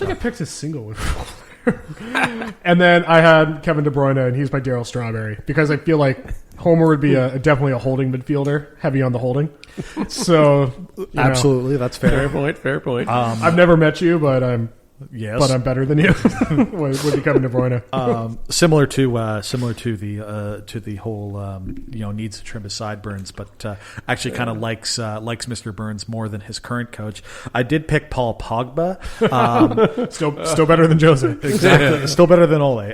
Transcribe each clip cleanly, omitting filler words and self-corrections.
I think I picked a single Liverpool player. And then I had Kevin De Bruyne, and he's my Daryl Strawberry, because I feel like Homer would be definitely a holding midfielder, heavy on the holding. So absolutely, that's fair. Fair point. I've never met you, but I'm Yes, I'm better than you. would be Kevin De Bruyne. Similar to the whole needs to trim his sideburns, but actually kind of likes Mr. Burns more than his current coach. I did pick Paul Pogba. Still better than Jose. Exactly, still better than Ole.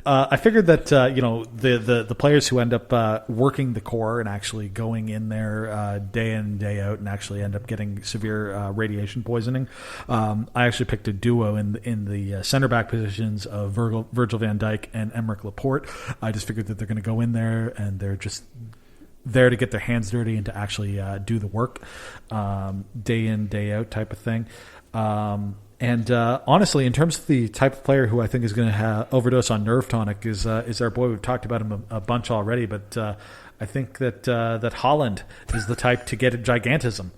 I figured that the players who end up working the core and actually going in there day in and day out and actually end up getting severe radiation poisoning. I actually picked a duo in the center back positions of Virgil van Dijk and Emerick Laporte. I just figured that they're going to go in there and they're just there to get their hands dirty and to actually do the work, day in, day out type of thing. And honestly, in terms of the type of player who I think is going to overdose on nerve tonic is our boy. We've talked about him a bunch already, but I think that Haaland is the type to get a gigantism.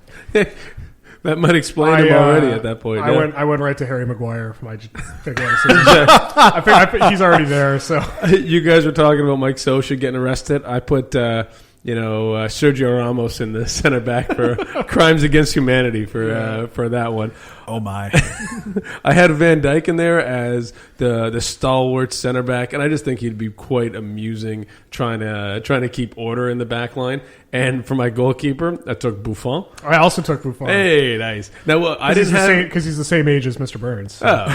That might explain him already at that point. I went right to Harry Maguire for my pick. I think he's already there. So you guys were talking about Mike Sosha getting arrested. I put Sergio Ramos in the center back for crimes against humanity for that one. Oh my! I had Van Dijk in there as the stalwart center back, and I just think he'd be quite amusing trying to keep order in the back line. And for my goalkeeper, I took Buffon. I also took Buffon. Hey, nice. Now I didn't have because he's the same age as Mr. Burns. So,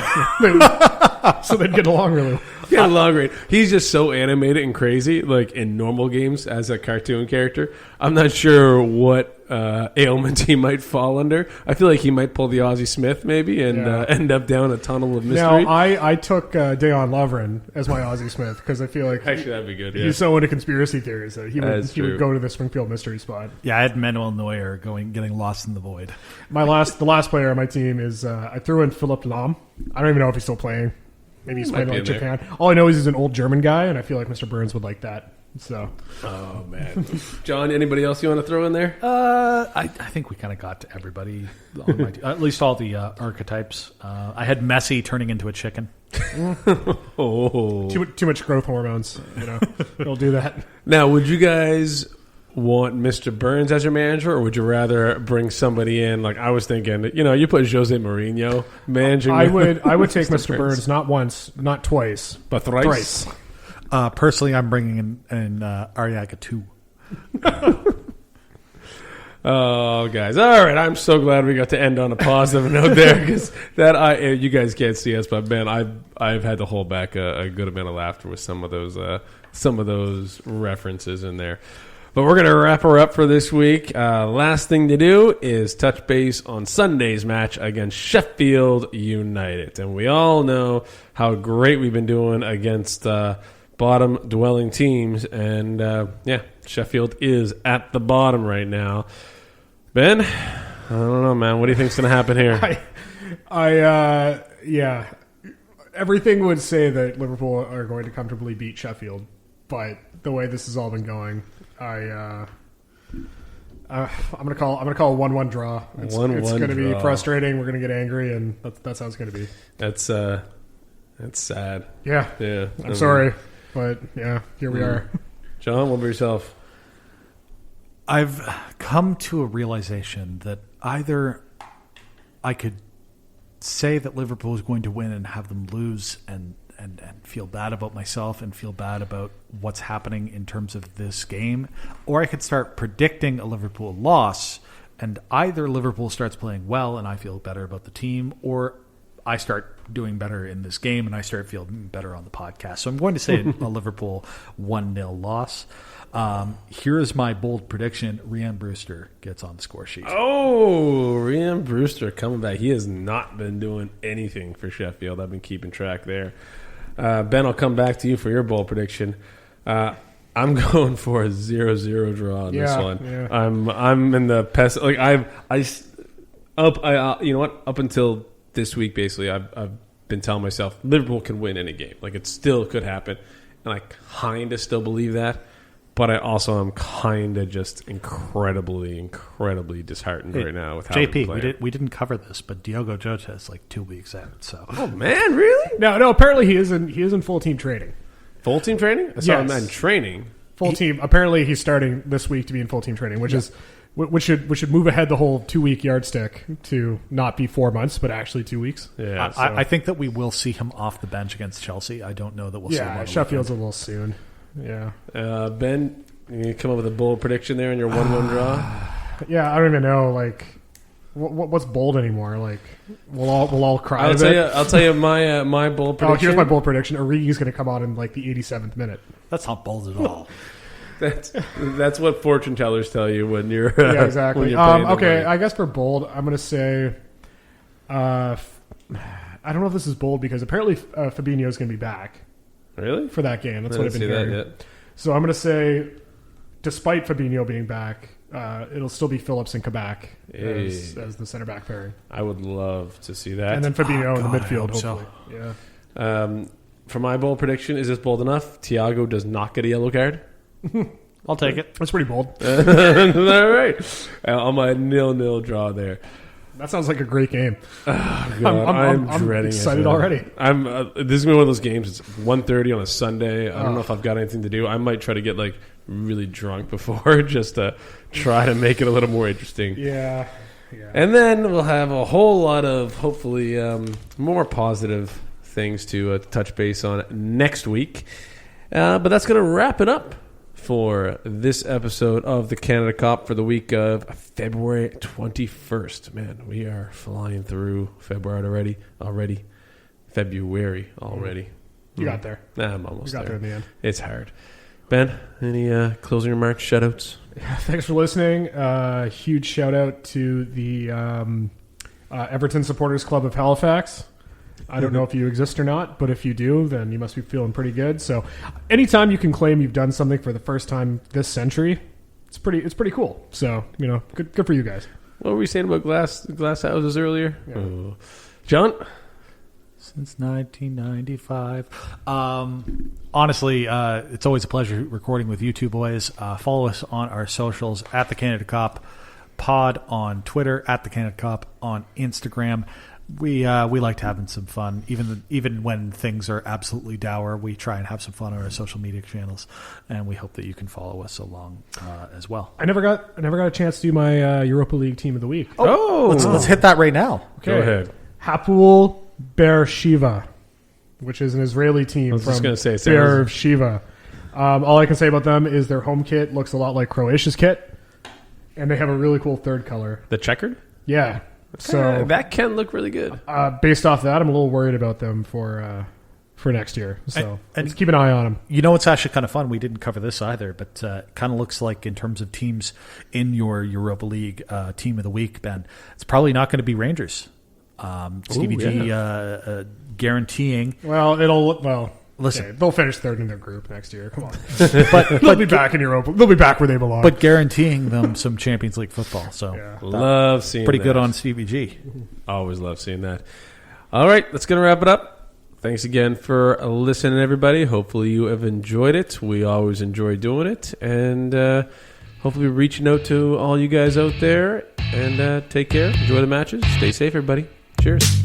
so they'd get along really well. Get along great. He's just so animated and crazy, like in normal games as a cartoon character. I'm not sure what ailment he might fall under. I feel like he might pull the Ozzie Smith maybe and end up down a tunnel of mystery. Now, I took Dejan Lovren as my Ozzie Smith because I feel like actually that'd be good. Yeah. He's so into conspiracy theories that he would go to the Springfield mystery spot. Yeah, I had Manuel Neuer getting lost in the void. The last player on my team is I threw in Philipp Lahm. I don't even know if he's still playing. Maybe he's playing like Japan. All I know is he's an old German guy, and I feel like Mr. Burns would like that. So, oh man, John, anybody else you want to throw in there? I think we kind of got to everybody on my team, at least all the archetypes. I had Messi turning into a chicken. Oh, too much growth hormones. It'll do that. Now, would you guys want Mr. Burns as your manager, or would you rather bring somebody in? Like I was thinking, you put Jose Mourinho managing. I would take Mr. Burns not once, not twice, but thrice. Personally, I'm bringing in Ariaga 2. Oh, guys! All right, I'm so glad we got to end on a positive note there because you guys can't see us, but man, I've had to hold back a good amount of laughter with some of those references in there. But we're going to wrap her up for this week. Last thing to do is touch base on Sunday's match against Sheffield United. And we all know how great we've been doing against bottom-dwelling teams. And, Sheffield is at the bottom right now. Ben, I don't know, man. What do you think's going to happen here? Everything would say that Liverpool are going to comfortably beat Sheffield. But the way this has all been going... I'm gonna call a 1-1 draw. It's going to be frustrating. We're going to get angry, and that's how it's going to be. That's sad. Yeah. I'm sorry, but yeah, here we are. John, what about yourself? I've come to a realization that either I could say that Liverpool is going to win and have them lose and feel bad about myself and feel bad about what's happening in terms of this game, or I could start predicting a Liverpool loss, and either Liverpool starts playing well and I feel better about the team, or I start doing better in this game and I start feeling better on the podcast. So I'm going to say a Liverpool 1-0 loss. Here's my bold prediction. Rhian Brewster gets on the score sheet. Oh, Rhian Brewster coming back. He has not been doing anything for Sheffield. I've been keeping track there. Ben, I'll come back to you for your bold prediction. I'm going for a 0-0 draw on this one. Yeah. I'm in the pest. Like up until this week, basically, I've been telling myself Liverpool can win any game. Like it still could happen, and I kind of still believe that. But I also am kind of just incredibly disheartened right now with how JP, we didn't cover this, but Diogo Jota is like 2 weeks out. So, oh man, really? No. Apparently, he is in full team training. Full team training? I saw him Yes. in training. Full team. Apparently, he's starting this week to be in full team training, which should move ahead the whole 2-week yardstick to not be 4 months, but actually 2 weeks. Yeah, I think that we will see him off the bench against Chelsea. I don't know that we'll see him on the Sheffield's weekend. a little soon. Yeah. Ben, you come up with a bold prediction there in your 1-1 draw. Yeah, I don't even know. Like, what's bold anymore? Like, we'll all cry. I'll tell you my bold prediction. Oh, here's my bold prediction. Origi's going to come on in like the 87th minute. That's not bold at all. That's what fortune tellers tell you when you're Yeah, exactly. when you're paying the Okay, money. I guess for bold, I'm going to say. I don't know if this is bold because apparently Fabinho is going to be back Really? for that game. That's I what I've didn't been see hearing. that yet. So I'm going to say, despite Fabinho being back, it'll still be Phillips and Kabak as the center back pairing, I would love to see that. and then Fabinho in the God, I midfield. hope so. Hopefully, yeah. For my bold prediction, is this bold enough? Thiago does not get a yellow card. I'll take it. That's pretty bold. All right. On my 0-0 draw there. That sounds like a great game. God, I'm dreading excited it. already. This is gonna be one of those games. It's 1:30 on a Sunday. I don't know if I've got anything to do. I might try to get like really drunk before just to try to make it a little more interesting. Yeah. And then we'll have a whole lot of hopefully more positive things to touch base on next week. But that's going to wrap it up for this episode of the Canada Cop for the week of February 21st. Man, we are flying through February already. February already. You got there. Nah, I'm almost You got there in the end. It's hard. Ben, any closing remarks, shout-outs? Thanks for listening. Huge shout out to the Everton Supporters Club of Halifax. I don't know if you exist or not, but if you do, then you must be feeling pretty good. So anytime you can claim you've done something for the first time this century, it's pretty cool. So, good for you guys. What were we saying about glass houses earlier? Yeah. Oh. John? Since 1995. Honestly, it's always a pleasure recording with you two boys. Follow us on our socials at the Canada Cop Pod on Twitter, at the Canada Cop on Instagram. We like having some fun, even when things are absolutely dour. We try and have some fun on our social media channels, and we hope that you can follow us along as well. I never got a chance to do my Europa League team of the week. Let's hit that right now. Go ahead. Hapoel Beersheva, which is an Israeli team was from just gonna say, it sounds- Beersheva. All I can say about them is their home kit looks a lot like Croatia's kit, and they have a really cool third color. The checkered? Yeah. So that can look really good. based off that, I'm a little worried about them for next year. So let's keep an eye on them. You know, it's actually kind of fun. We didn't cover this either, but it kind of looks like in terms of teams in your Europa League team of the week, Ben, it's probably not going to be Rangers. Stevie G guaranteeing. Listen, okay, they'll finish third in their group next year. Come on, but they'll be back in Europa. They'll be back where they belong. But guaranteeing them some Champions League football. So Love seeing pretty that. good on Stevie G. Always love seeing that. All right, that's going to wrap it up. Thanks again for listening, everybody. Hopefully you have enjoyed it. We always enjoy doing it. And hopefully we're reaching out to all you guys out there. And take care. Enjoy the matches. Stay safe, everybody. Cheers.